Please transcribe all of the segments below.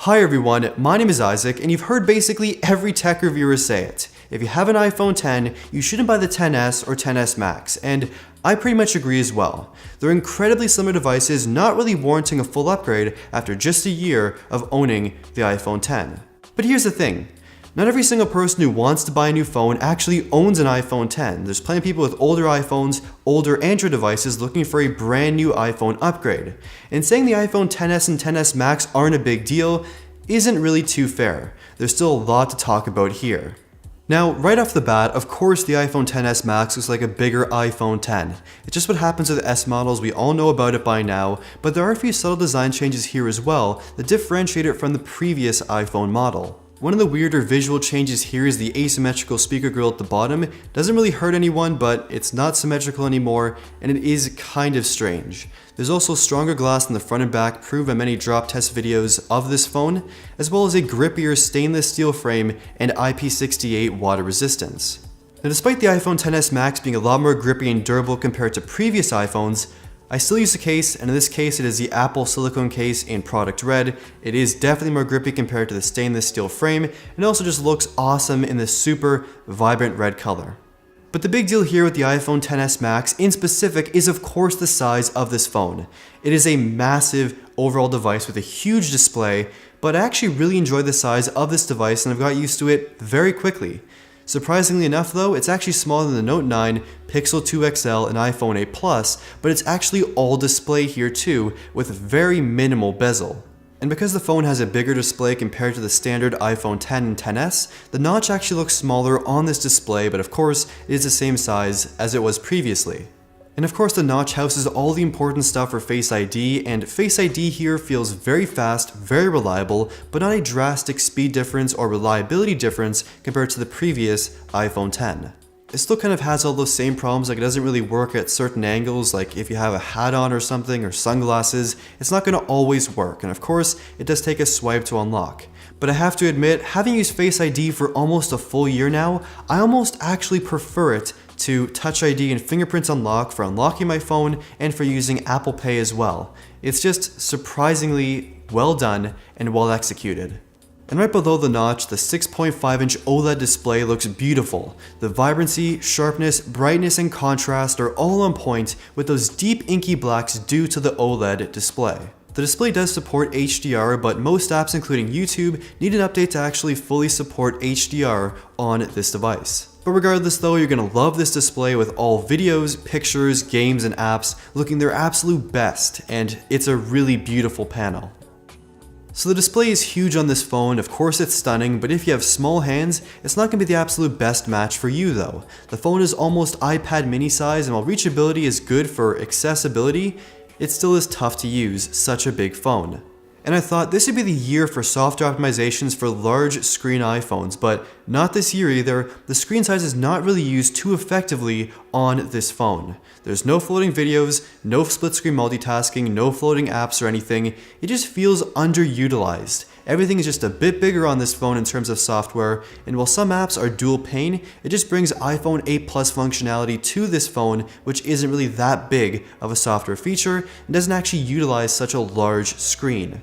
Hi everyone, my name is Isaac, and you've heard basically every tech reviewer say it. If you have an iPhone 10, you shouldn't buy the XS or XS Max, and I pretty much agree as well. They're incredibly similar devices, not really warranting a full upgrade after just a year of owning the iPhone 10. But here's the thing. Not every single person who wants to buy a new phone actually owns an iPhone 10. There's plenty of people with older iPhones, older Android devices looking for a brand new iPhone upgrade. And saying the iPhone XS and XS Max aren't a big deal isn't really too fair. There's still a lot to talk about here. Now, right off the bat, of course the iPhone XS Max looks like a bigger iPhone 10. It's just what happens with S models, we all know about it by now, but there are a few subtle design changes here as well that differentiate it from the previous iPhone model. One of the weirder visual changes here is the asymmetrical speaker grill at the bottom. It doesn't really hurt anyone, but it's not symmetrical anymore, and it is kind of strange. There's also stronger glass in the front and back, proved by many drop test videos of this phone, as well as a grippier stainless steel frame and IP68 water resistance. Now, despite the iPhone XS Max being a lot more grippy and durable compared to previous iPhones, I still use the case, and in this case it is the Apple silicone case in product red. It is definitely more grippy compared to the stainless steel frame, and it also just looks awesome in this super vibrant red color. But the big deal here with the iPhone XS Max in specific is of course the size of this phone. It is a massive overall device with a huge display, but I actually really enjoy the size of this device and I've got used to it very quickly. Surprisingly enough though, it's actually smaller than the Note 9, Pixel 2 XL, and iPhone 8 Plus, but it's actually all display here too, with very minimal bezel. And because the phone has a bigger display compared to the standard iPhone 10 and XS, the notch actually looks smaller on this display, but of course it is the same size as it was previously. And of course the notch houses all the important stuff for Face ID, and Face ID here feels very fast, very reliable, but not a drastic speed difference or reliability difference compared to the previous iPhone 10. It still kind of has all those same problems, like it doesn't really work at certain angles, like if you have a hat on or something, or sunglasses, it's not going to always work, and of course it does take a swipe to unlock. But I have to admit, having used Face ID for almost a full year now, I almost actually prefer it to Touch ID and fingerprints unlock for unlocking my phone and for using Apple Pay as well. It's just surprisingly well done and well executed. And right below the notch, the 6.5-inch OLED display looks beautiful. The vibrancy, sharpness, brightness, and contrast are all on point with those deep inky blacks due to the OLED display. The display does support HDR, but most apps including YouTube need an update to actually fully support HDR on this device. But regardless though, you're going to love this display with all videos, pictures, games, and apps looking their absolute best, and it's a really beautiful panel. So the display is huge on this phone, of course it's stunning, but if you have small hands, it's not going to be the absolute best match for you though. The phone is almost iPad mini size, and while reachability is good for accessibility, it still is tough to use such a big phone. And I thought this would be the year for software optimizations for large screen iPhones, but not this year either. The screen size is not really used too effectively on this phone. There's no floating videos, no split screen multitasking, no floating apps or anything. It just feels underutilized. Everything is just a bit bigger on this phone in terms of software, and while some apps are dual pane, it just brings iPhone 8 Plus functionality to this phone, which isn't really that big of a software feature and doesn't actually utilize such a large screen.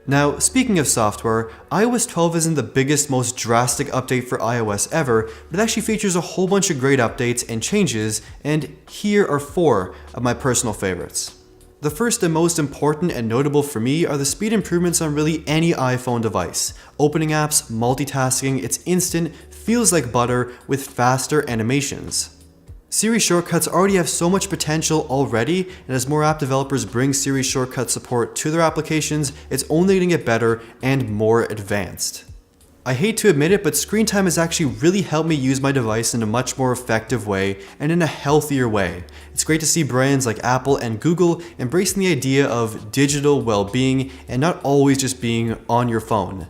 Now, speaking of software, iOS 12 isn't the biggest, most drastic update for iOS ever, but it actually features a whole bunch of great updates and changes, and here are 4 of my personal favorites. The first and most important and notable for me are the speed improvements on really any iPhone device. Opening apps, multitasking, it's instant, feels like butter with faster animations. Siri shortcuts already have so much potential already, and as more app developers bring Siri shortcut support to their applications, it's only going to get better and more advanced. I hate to admit it, but screen time has actually really helped me use my device in a much more effective way and in a healthier way. It's great to see brands like Apple and Google embracing the idea of digital well-being and not always just being on your phone.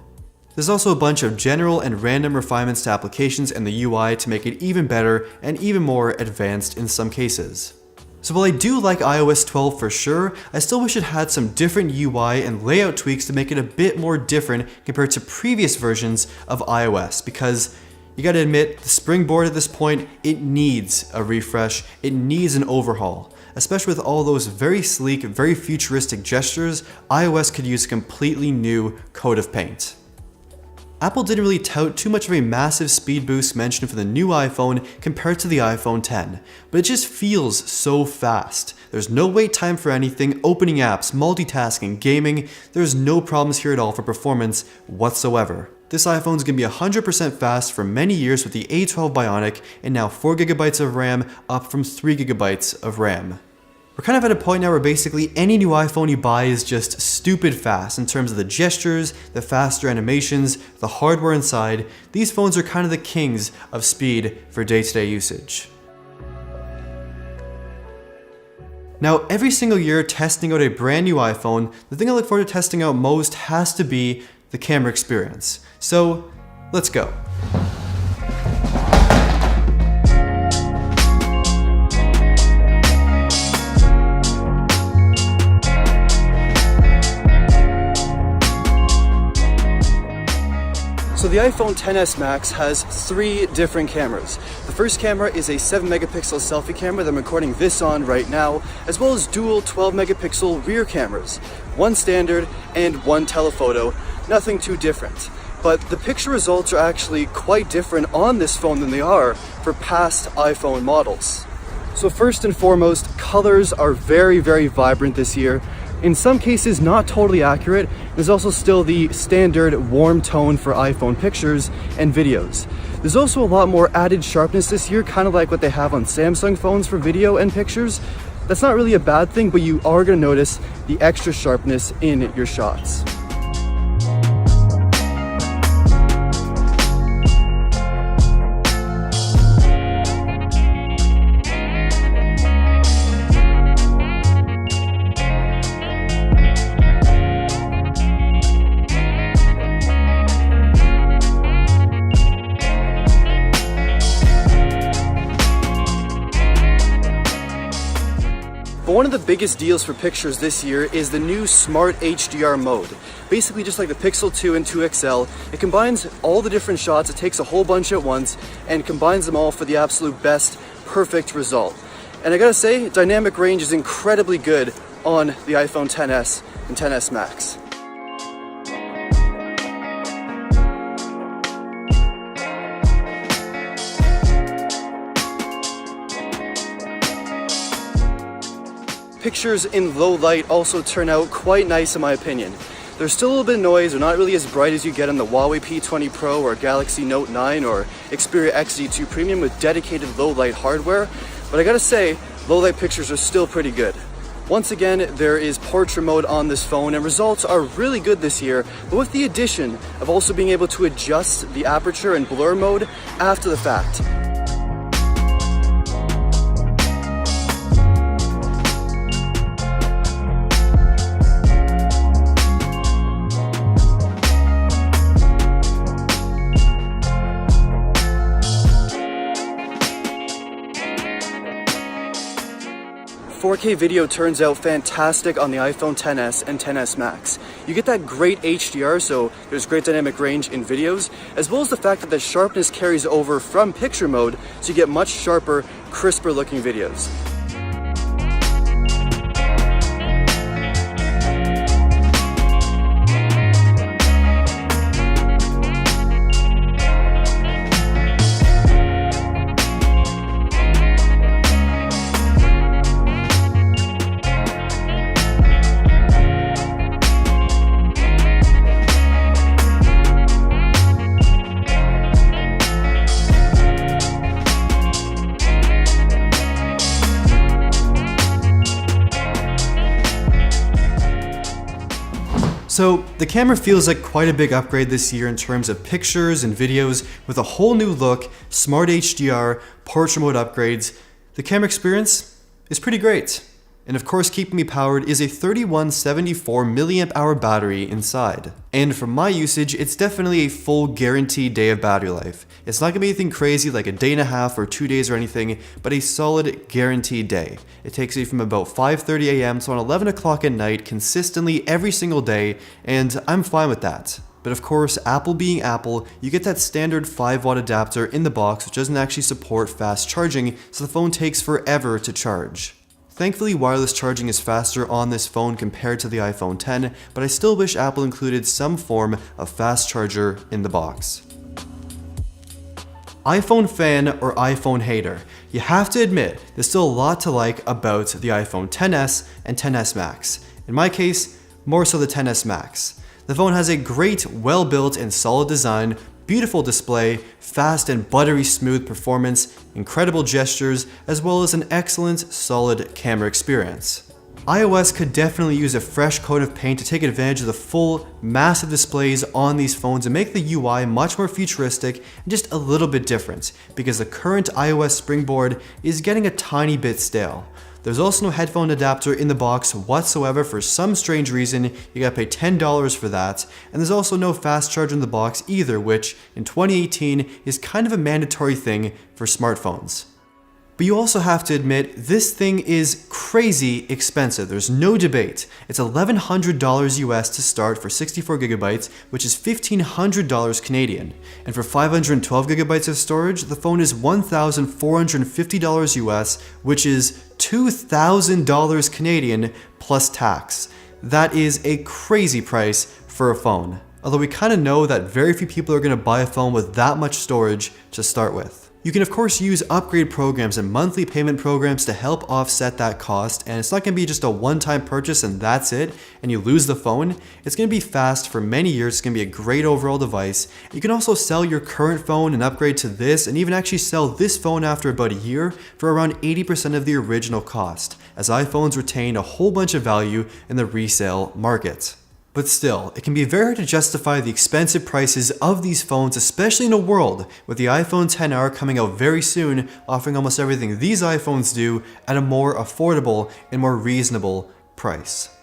There's also a bunch of general and random refinements to applications and the UI to make it even better and even more advanced in some cases. So while I do like iOS 12 for sure, I still wish it had some different UI and layout tweaks to make it a bit more different compared to previous versions of iOS, because you gotta admit, the Springboard at this point, it needs a refresh, it needs an overhaul. especially with all those very sleek, very futuristic gestures, iOS could use a completely new coat of paint. Apple didn't really tout too much of a massive speed boost mentioned for the new iPhone compared to the iPhone X, but it just feels so fast. There's no wait time for anything, opening apps, multitasking, gaming, there's no problems here at all for performance whatsoever. This iPhone's gonna be 100% fast for many years with the A12 Bionic and now 4GB of RAM up from 3GB of RAM. We're kind of at a point now where basically any new iPhone you buy is just stupid fast in terms of the gestures, the faster animations, the hardware inside. These phones are kind of the kings of speed for day-to-day usage. Now, every single year testing out a brand new iPhone, the thing I look forward to testing out most has to be the camera experience. So, let's go. So the iPhone XS Max has 3 different cameras. The first camera is a 7-megapixel selfie camera that I'm recording this on right now, as well as dual 12-megapixel rear cameras. One standard and one telephoto, nothing too different. But the picture results are actually quite different on this phone than they are for past iPhone models. So first and foremost, colors are very, very vibrant this year. In some cases, not totally accurate. There's also still the standard warm tone for iPhone pictures and videos. There's also a lot more added sharpness this year, kind of like what they have on Samsung phones for video and pictures. That's not really a bad thing, but you are going to notice the extra sharpness in your shots. But one of the biggest deals for pictures this year is the new Smart HDR mode. Basically just like the Pixel 2 and 2 XL, it combines all the different shots, it takes a whole bunch at once, and combines them all for the absolute best, perfect result. And I gotta say, dynamic range is incredibly good on the iPhone XS and XS Max. Pictures in low light also turn out quite nice in my opinion. There's still a little bit of noise, they're not really as bright as you get on the Huawei P20 Pro or Galaxy Note 9 or Xperia XZ2 Premium with dedicated low light hardware, but I gotta say, low light pictures are still pretty good. Once again, there is portrait mode on this phone and results are really good this year, but with the addition of also being able to adjust the aperture and blur mode after the fact. 4K video turns out fantastic on the iPhone XS and XS Max. You get that great HDR, so there's great dynamic range in videos, as well as the fact that the sharpness carries over from picture mode, so you get much sharper, crisper looking videos. So the camera feels like quite a big upgrade this year in terms of pictures and videos with a whole new look, smart HDR, portrait mode upgrades. The camera experience is pretty great. And of course, keeping me powered is a 3174 milliamp hour battery inside. And for my usage, it's definitely a full guaranteed day of battery life. It's not gonna be anything crazy like a day and a half or 2 days or anything, but a solid guaranteed day. It takes me from about 5:30 a.m. to around 11 o'clock at night consistently every single day, and I'm fine with that. But of course, Apple being Apple, you get that standard 5-watt adapter in the box which doesn't actually support fast charging, so the phone takes forever to charge. Thankfully, wireless charging is faster on this phone compared to the iPhone X, but I still wish Apple included some form of fast charger in the box. iPhone fan or iPhone hater? You have to admit, there's still a lot to like about the iPhone XS and XS Max. In my case, more so the XS Max. The phone has a great, well-built and solid design, beautiful display, fast and buttery smooth performance, incredible gestures, as well as an excellent, solid camera experience. iOS could definitely use a fresh coat of paint to take advantage of the full, massive displays on these phones and make the UI much more futuristic and just a little bit different, because the current iOS Springboard is getting a tiny bit stale. There's also no headphone adapter in the box whatsoever for some strange reason. You gotta pay $10 for that, and there's also no fast charger in the box either, which in 2018 is kind of a mandatory thing for smartphones. But you also have to admit, this thing is crazy expensive. There's no debate. It's $1,100 US to start for 64 gigabytes, which is $1,500 Canadian. And for 512 gigabytes of storage, the phone is $1,450 US, which is $2,000 Canadian plus tax. That is a crazy price for a phone. Although we kind of know that very few people are going to buy a phone with that much storage to start with. You can of course use upgrade programs and monthly payment programs to help offset that cost, and it's not going to be just a one-time purchase and that's it, and you lose the phone. It's going to be fast for many years, it's going to be a great overall device. You can also sell your current phone and upgrade to this, and even actually sell this phone after about a year for around 80% of the original cost, as iPhones retain a whole bunch of value in the resale market. But still, it can be very hard to justify the expensive prices of these phones, especially in a world with the iPhone XR coming out very soon, offering almost everything these iPhones do at a more affordable and more reasonable price.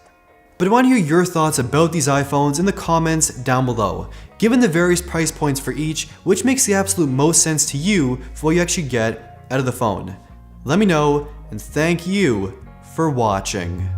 But I want to hear your thoughts about these iPhones in the comments down below. Given the various price points for each, which makes the absolute most sense to you for what you actually get out of the phone? Let me know, and thank you for watching.